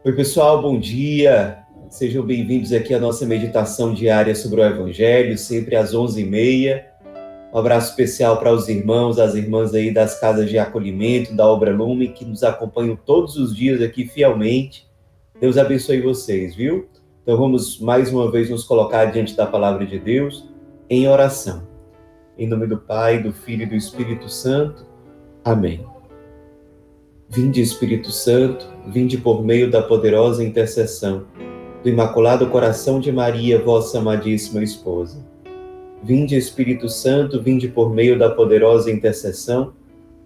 Oi, pessoal, bom dia. Sejam bem-vindos aqui à nossa meditação diária sobre o Evangelho, sempre às 11h30. Um abraço especial para os irmãos, as irmãs aí das casas de acolhimento, da Obra Lume, que nos acompanham todos os dias aqui fielmente. Deus abençoe vocês, viu? Então vamos mais uma vez nos colocar diante da palavra de Deus em oração. Em nome do Pai, do Filho e do Espírito Santo. Amém. Vinde, Espírito Santo, vinde por meio da poderosa intercessão do Imaculado Coração de Maria, vossa amadíssima esposa. Vinde, Espírito Santo, vinde por meio da poderosa intercessão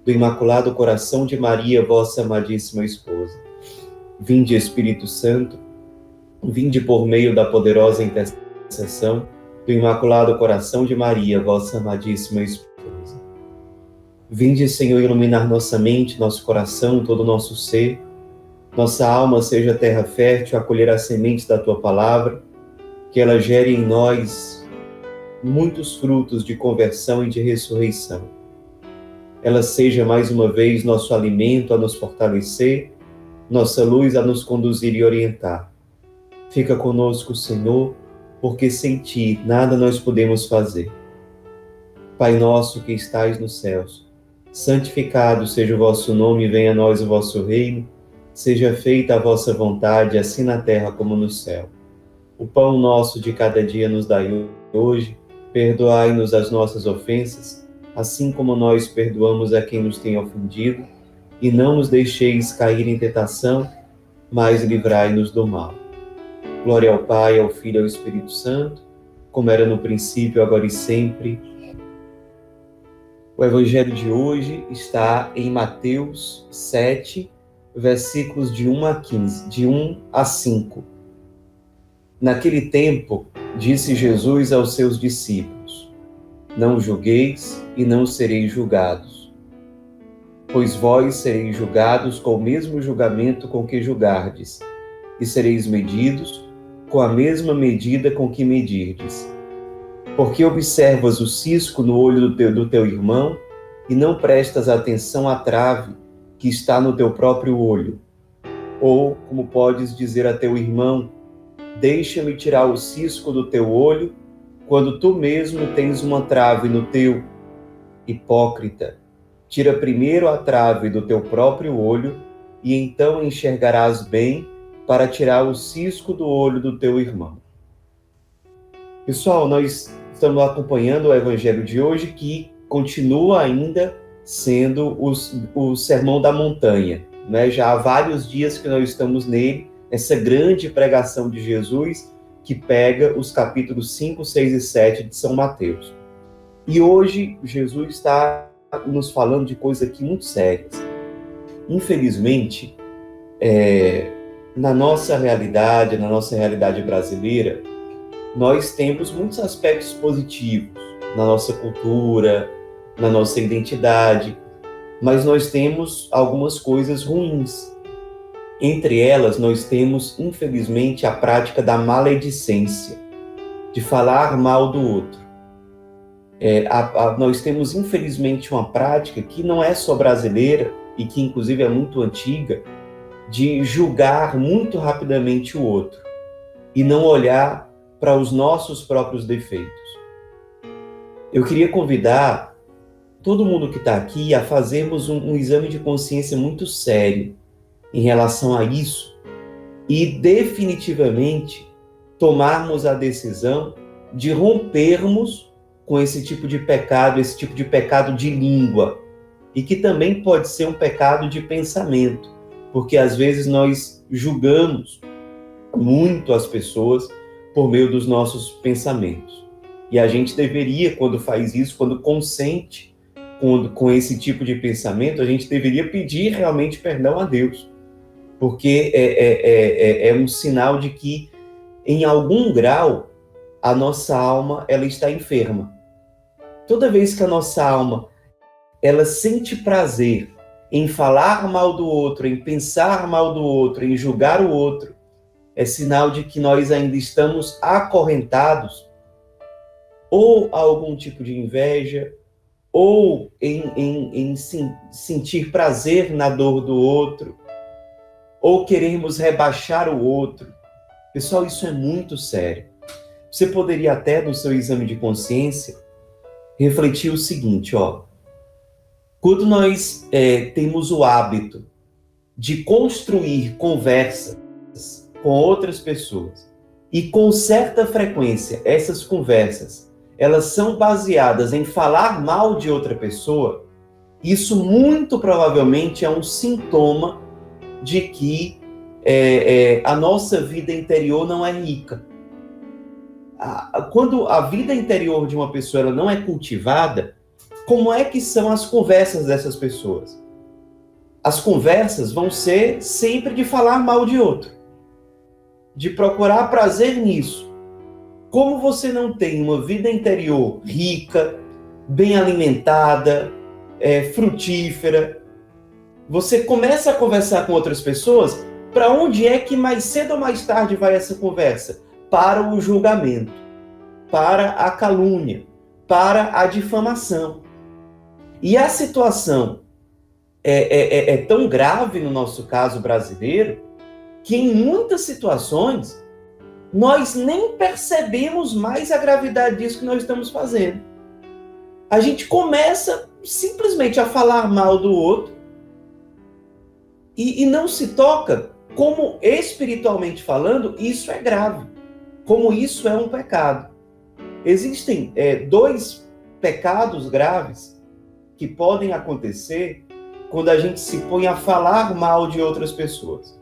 do Imaculado Coração de Maria, vossa amadíssima esposa. Vinde, Espírito Santo, vinde por meio da poderosa intercessão do Imaculado Coração de Maria, vossa amadíssima esposa. Vinde, Senhor, iluminar nossa mente, nosso coração, todo o nosso ser. Nossa alma seja terra fértil, acolher as sementes da Tua palavra, que ela gere em nós muitos frutos de conversão e de ressurreição. Ela seja mais uma vez nosso alimento a nos fortalecer, nossa luz a nos conduzir e orientar. Fica conosco, Senhor, porque sem Ti nada nós podemos fazer. Pai nosso que estais nos céus, santificado seja o vosso nome, venha a nós o vosso reino, seja feita a vossa vontade, assim na terra como no céu. O pão nosso de cada dia nos dai hoje, perdoai-nos as nossas ofensas, assim como nós perdoamos a quem nos tem ofendido, e não nos deixeis cair em tentação, mas livrai-nos do mal. Glória ao Pai, ao Filho e ao Espírito Santo, como era no princípio, agora e sempre. O Evangelho de hoje está em Mateus 7, versículos de 1 a 15, de 1 a 5. Naquele tempo, disse Jesus aos seus discípulos: Não julgueis e não sereis julgados, pois vós sereis julgados com o mesmo julgamento com que julgardes, e sereis medidos com a mesma medida com que medirdes. Porque observas o cisco no olho do teu irmão e não prestas atenção à trave que está no teu próprio olho? Ou, como podes dizer a teu irmão, deixa-me tirar o cisco do teu olho, quando tu mesmo tens uma trave no teu? Hipócrita, tira primeiro a trave do teu próprio olho, e então enxergarás bem para tirar o cisco do olho do teu irmão. Pessoal, nós estamos acompanhando o Evangelho de hoje, que continua ainda sendo o Sermão da Montanha, né? Já há vários dias que nós estamos nele, essa grande pregação de Jesus, que pega os capítulos 5, 6 e 7 de São Mateus. E hoje Jesus está nos falando de coisas aqui muito sérias. Infelizmente, na nossa realidade brasileira, nós temos muitos aspectos positivos na nossa cultura, na nossa identidade, mas nós temos algumas coisas ruins. Entre elas, nós temos, infelizmente, a prática da maledicência, de falar mal do outro. Nós temos, infelizmente, uma prática que não é só brasileira e que, inclusive, é muito antiga, de julgar muito rapidamente o outro e não olhar para os nossos próprios defeitos. Eu queria convidar todo mundo que está aqui a fazermos um exame de consciência muito sério em relação a isso e definitivamente tomarmos a decisão de rompermos com esse tipo de pecado de língua, e que também pode ser um pecado de pensamento, porque às vezes nós julgamos muito as pessoas por meio dos nossos pensamentos. E a gente deveria, quando faz isso, quando consente com esse tipo de pensamento, a gente deveria pedir realmente perdão a Deus. Porque é um sinal de que, em algum grau, a nossa alma ela está enferma. Toda vez que a nossa alma ela sente prazer em falar mal do outro, em pensar mal do outro, em julgar o outro, é sinal de que nós ainda estamos acorrentados ou a algum tipo de inveja, ou em sentir prazer na dor do outro, ou querermos rebaixar o outro. Pessoal, isso é muito sério. Você poderia até, no seu exame de consciência, refletir o seguinte, quando nós temos o hábito de construir conversas com outras pessoas, e com certa frequência essas conversas, elas são baseadas em falar mal de outra pessoa, isso muito provavelmente é um sintoma de que a nossa vida interior não é rica. Quando a vida interior de uma pessoa ela não é cultivada, como é que são as conversas dessas pessoas? As conversas vão ser sempre de falar mal de outro, de procurar prazer nisso. Como você não tem uma vida interior rica, bem alimentada, frutífera, você começa a conversar com outras pessoas, para onde é que mais cedo ou mais tarde vai essa conversa? Para o julgamento, para a calúnia, para a difamação. E a situação é tão grave no nosso caso brasileiro, que em muitas situações nós nem percebemos mais a gravidade disso que nós estamos fazendo. A gente começa simplesmente a falar mal do outro e não se toca como, espiritualmente falando, isso é grave, como isso é um pecado. Existem dois pecados graves que podem acontecer quando a gente se põe a falar mal de outras pessoas.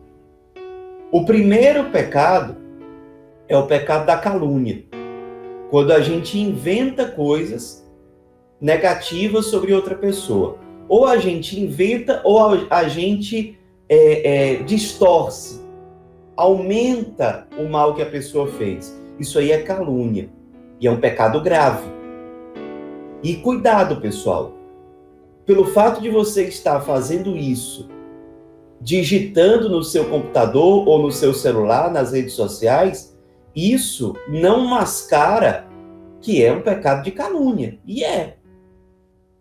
O primeiro pecado é o pecado da calúnia, quando a gente inventa coisas negativas sobre outra pessoa. Ou a gente inventa, ou a gente distorce, aumenta o mal que a pessoa fez. Isso aí é calúnia, e é um pecado grave. E cuidado, pessoal, pelo fato de você estar fazendo isso, digitando no seu computador ou no seu celular, nas redes sociais, isso não mascara que é um pecado de calúnia. E é.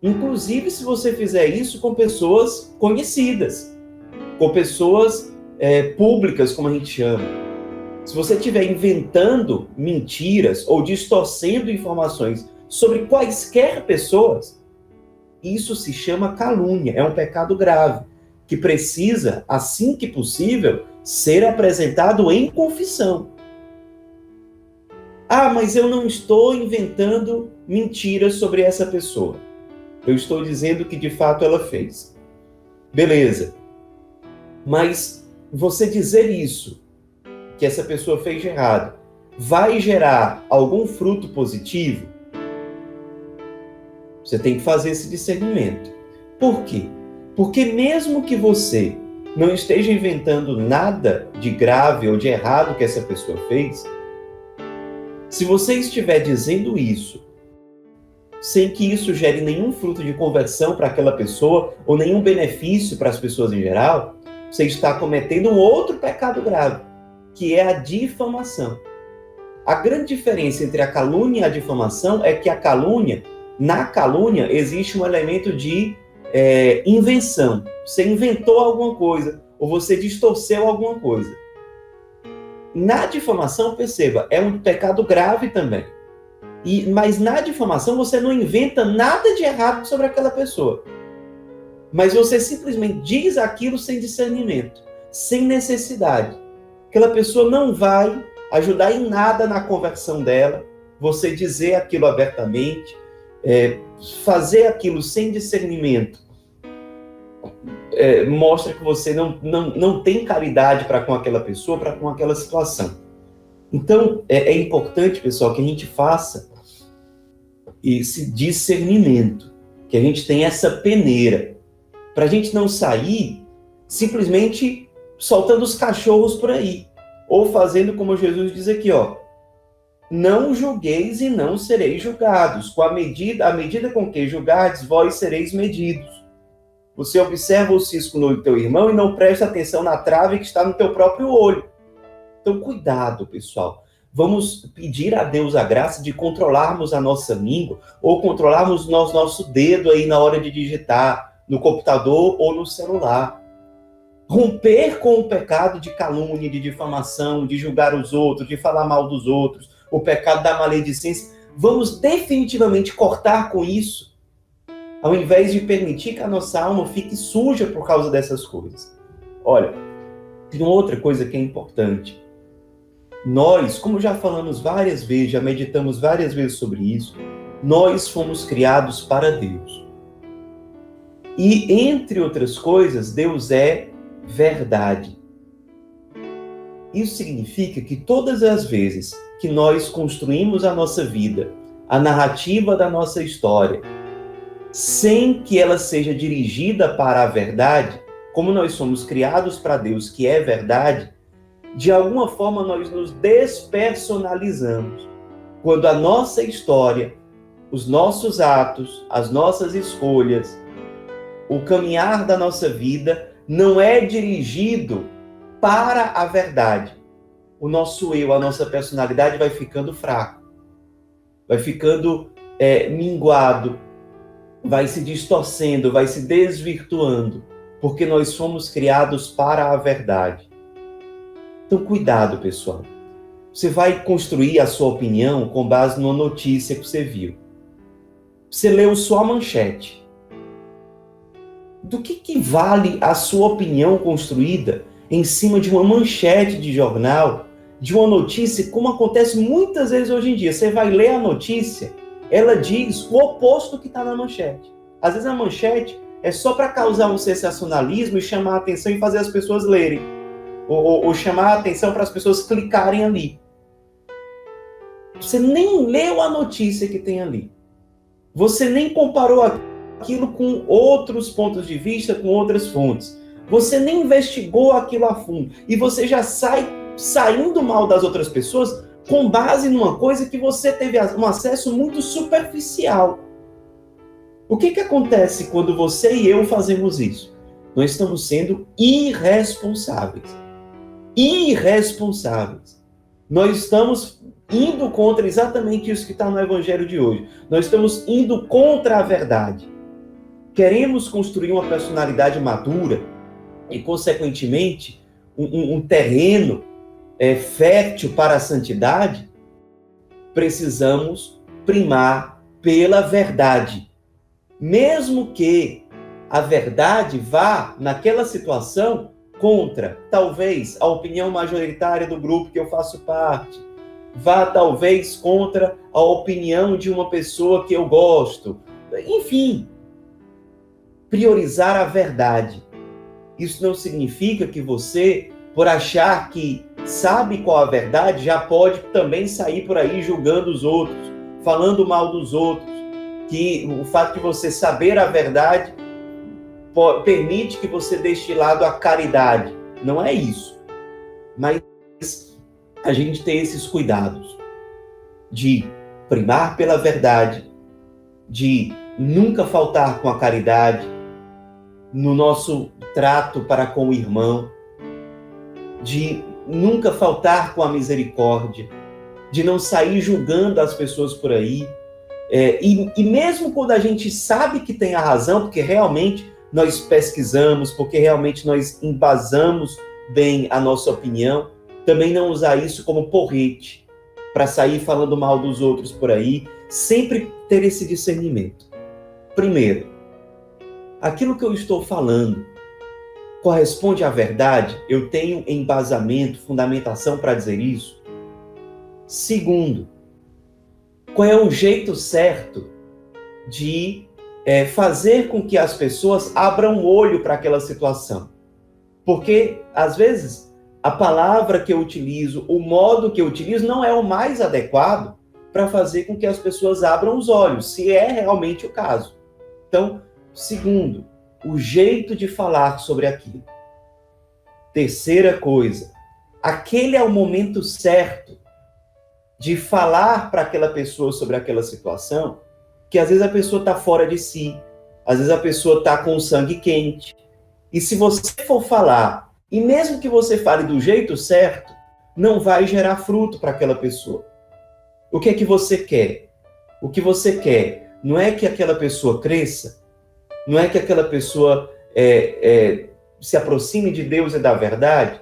Inclusive, se você fizer isso com pessoas conhecidas, com pessoas públicas, como a gente chama. Se você estiver inventando mentiras ou distorcendo informações sobre quaisquer pessoas, isso se chama calúnia, é um pecado grave, que precisa, assim que possível, ser apresentado em confissão. Ah, mas eu não estou inventando mentiras sobre essa pessoa. Eu estou dizendo que de fato ela fez. Beleza. Mas você dizer isso, que essa pessoa fez de errado, vai gerar algum fruto positivo? Você tem que fazer esse discernimento. Por quê? Porque mesmo que você não esteja inventando nada de grave ou de errado que essa pessoa fez, se você estiver dizendo isso, sem que isso gere nenhum fruto de conversão para aquela pessoa, ou nenhum benefício para as pessoas em geral, você está cometendo um outro pecado grave, que é a difamação. A grande diferença entre a calúnia e a difamação é que na calúnia existe um elemento de invenção. Você inventou alguma coisa, ou você distorceu alguma coisa. Na difamação, perceba, é um pecado grave também. Mas na difamação você não inventa nada de errado sobre aquela pessoa. Mas você simplesmente diz aquilo sem discernimento, sem necessidade. Aquela pessoa não vai ajudar em nada na conversão dela, você dizer aquilo abertamente, fazer aquilo sem discernimento, mostra que você não tem caridade para com aquela pessoa, para com aquela situação. Então, é importante, pessoal, que a gente faça esse discernimento, que a gente tenha essa peneira, para a gente não sair simplesmente soltando os cachorros por aí, ou fazendo como Jesus diz aqui, não julgueis e não sereis julgados, a medida com que julgardes, vós sereis medidos. Você observa o cisco no teu irmão e não presta atenção na trave que está no teu próprio olho. Então, cuidado, pessoal. Vamos pedir a Deus a graça de controlarmos a nossa língua ou controlarmos o nosso dedo aí na hora de digitar, no computador ou no celular. romper com o pecado de calúnia, de difamação, de julgar os outros, de falar mal dos outros, o pecado da maledicência. Vamos definitivamente cortar com isso, ao invés de permitir que a nossa alma fique suja por causa dessas coisas. Olha, tem outra coisa que é importante. Nós, como já falamos várias vezes, já meditamos várias vezes sobre isso, nós fomos criados para Deus. E, entre outras coisas, Deus é verdade. Isso significa que todas as vezes que nós construímos a nossa vida, a narrativa da nossa história, sem que ela seja dirigida para a verdade, como nós somos criados para Deus, que é verdade, de alguma forma nós nos despersonalizamos. Quando a nossa história, os nossos atos, as nossas escolhas, o caminhar da nossa vida não é dirigido para a verdade. O nosso eu, a nossa personalidade vai ficando fraco, vai ficando minguado, vai se distorcendo, vai se desvirtuando, porque nós fomos criados para a verdade. Então, cuidado, pessoal. Você vai construir a sua opinião com base numa notícia que você viu. Você leu só a manchete. Do que vale a sua opinião construída em cima de uma manchete de jornal, de uma notícia, como acontece muitas vezes hoje em dia? Você vai ler a notícia, ela diz o oposto que está na manchete. Às vezes a manchete é só para causar um sensacionalismo e chamar a atenção e fazer as pessoas lerem. Ou chamar a atenção para as pessoas clicarem ali. Você nem leu a notícia que tem ali. Você nem comparou aquilo com outros pontos de vista, com outras fontes. Você nem investigou aquilo a fundo. E você já sai saindo mal das outras pessoas com base numa coisa que você teve um acesso muito superficial. O que acontece quando você e eu fazemos isso? Nós estamos sendo irresponsáveis. Irresponsáveis. Nós estamos indo contra exatamente isso que está no Evangelho de hoje. Nós estamos indo contra a verdade. Queremos construir uma personalidade madura e, consequentemente, um terreno fértil para a santidade. Precisamos primar pela verdade. Mesmo que a verdade vá, naquela situação, contra, talvez, a opinião majoritária do grupo que eu faço parte, vá, talvez, contra a opinião de uma pessoa que eu gosto. Enfim, priorizar a verdade. Isso não significa que você, por achar que sabe qual a verdade, já pode também sair por aí julgando os outros, falando mal dos outros, que o fato de você saber a verdade permite que você deixe de lado a caridade. Não é isso. Mas a gente tem esses cuidados de primar pela verdade, de nunca faltar com a caridade no nosso trato para com o irmão, de nunca faltar com a misericórdia, de não sair julgando as pessoas por aí. E mesmo quando a gente sabe que tem a razão, porque realmente nós pesquisamos, porque realmente nós embasamos bem a nossa opinião, também não usar isso como porrete para sair falando mal dos outros por aí, sempre ter esse discernimento. Primeiro, aquilo que eu estou falando corresponde à verdade? Eu tenho embasamento, fundamentação para dizer isso? Segundo, qual é o jeito certo de fazer com que as pessoas abram o olho para aquela situação? Porque, às vezes, a palavra que eu utilizo, o modo que eu utilizo, não é o mais adequado para fazer com que as pessoas abram os olhos, se é realmente o caso. Então, segundo, o jeito de falar sobre aquilo. Terceira coisa, aquele é o momento certo de falar para aquela pessoa sobre aquela situação, que às vezes a pessoa está fora de si, às vezes a pessoa está com o sangue quente. E se você for falar, e mesmo que você fale do jeito certo, não vai gerar fruto para aquela pessoa. O que é que você quer? O que você quer não é que aquela pessoa cresça, não é que aquela pessoa se aproxime de Deus e da verdade?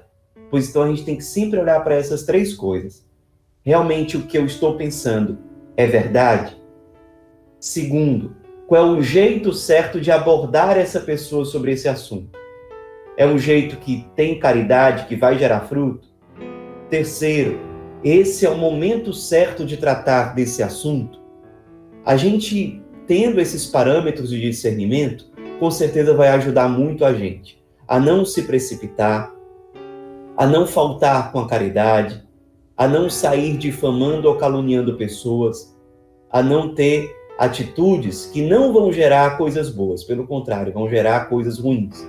Pois então a gente tem que sempre olhar para essas três coisas. Realmente o que eu estou pensando é verdade? Segundo, qual é o jeito certo de abordar essa pessoa sobre esse assunto? É um jeito que tem caridade, que vai gerar fruto? Terceiro, esse é o momento certo de tratar desse assunto? A gente, tendo esses parâmetros de discernimento, com certeza vai ajudar muito a gente a não se precipitar, a não faltar com a caridade, a não sair difamando ou caluniando pessoas, a não ter atitudes que não vão gerar coisas boas, pelo contrário, vão gerar coisas ruins.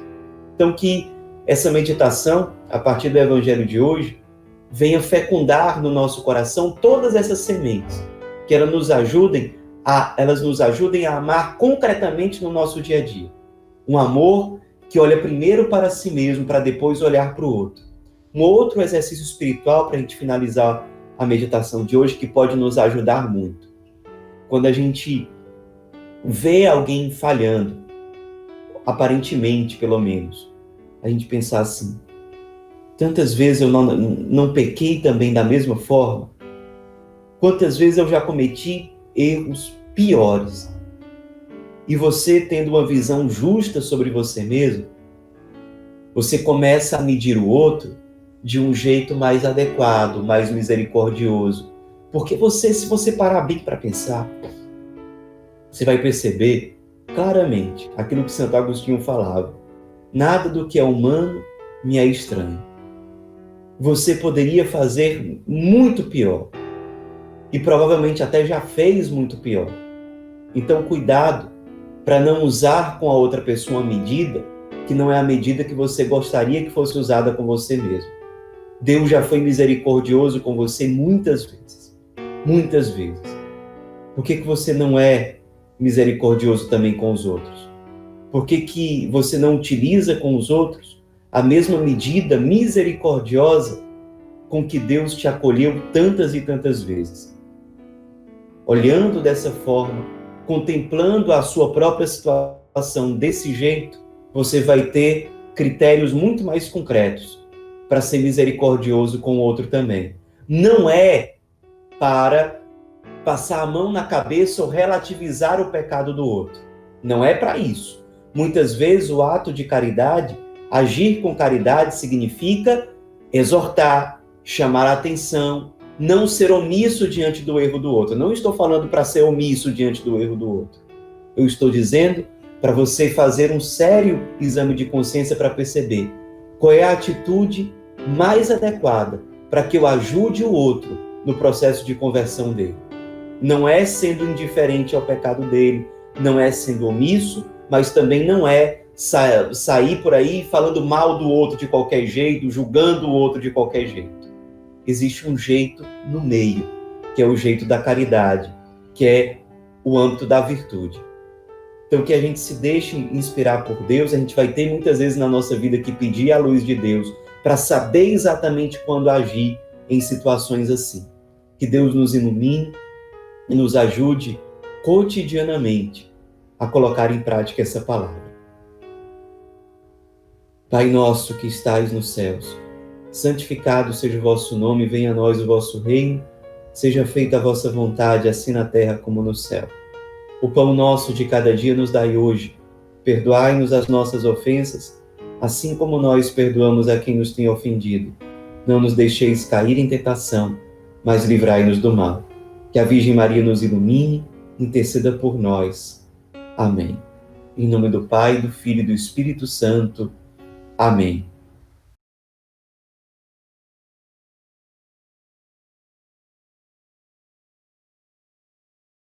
Então que essa meditação, a partir do Evangelho de hoje, venha fecundar no nosso coração todas essas sementes, que elas nos ajudem a amar concretamente no nosso dia a dia. Um amor que olha primeiro para si mesmo, para depois olhar para o outro. Um outro exercício espiritual para a gente finalizar a meditação de hoje, que pode nos ajudar muito. Quando a gente vê alguém falhando, aparentemente, pelo menos, a gente pensar assim: tantas vezes eu não pequei também da mesma forma? Quantas vezes eu já cometi erros piores? E você, tendo uma visão justa sobre você mesmo, você começa a medir o outro de um jeito mais adequado, mais misericordioso. Porque se você parar bem para pensar, você vai perceber claramente aquilo que Santo Agostinho falava: nada do que é humano me é estranho. Você poderia fazer muito pior. E provavelmente até já fez muito pior. Então, cuidado para não usar com a outra pessoa uma medida que não é a medida que você gostaria que fosse usada com você mesmo. Deus já foi misericordioso com você muitas vezes. Muitas vezes. Por que você não é misericordioso também com os outros? Por que você não utiliza com os outros a mesma medida misericordiosa com que Deus te acolheu tantas e tantas vezes? Olhando dessa forma, contemplando a sua própria situação desse jeito, você vai ter critérios muito mais concretos para ser misericordioso com o outro também. Não é para passar a mão na cabeça ou relativizar o pecado do outro. Não é para isso. Muitas vezes o ato de caridade, agir com caridade, significa exortar, chamar a atenção, não ser omisso diante do erro do outro. Não estou falando para ser omisso diante do erro do outro. Eu estou dizendo para você fazer um sério exame de consciência para perceber qual é a atitude mais adequada para que eu ajude o outro no processo de conversão dele. Não é sendo indiferente ao pecado dele, não é sendo omisso, mas também não é sair por aí falando mal do outro de qualquer jeito, julgando o outro de qualquer jeito. Existe um jeito no meio, que é o jeito da caridade, que é o âmbito da virtude. Então, que a gente se deixe inspirar por Deus, a gente vai ter muitas vezes na nossa vida que pedir a luz de Deus para saber exatamente quando agir em situações assim. Que Deus nos ilumine e nos ajude cotidianamente a colocar em prática essa palavra. Pai nosso que estais nos céus, santificado seja o vosso nome, venha a nós o vosso reino, seja feita a vossa vontade, assim na terra como no céu. O pão nosso de cada dia nos dai hoje, perdoai-nos as nossas ofensas, assim como nós perdoamos a quem nos tem ofendido. Não nos deixeis cair em tentação, mas livrai-nos do mal. Que a Virgem Maria nos ilumine, interceda por nós. Amém. Em nome do Pai, do Filho e do Espírito Santo. Amém.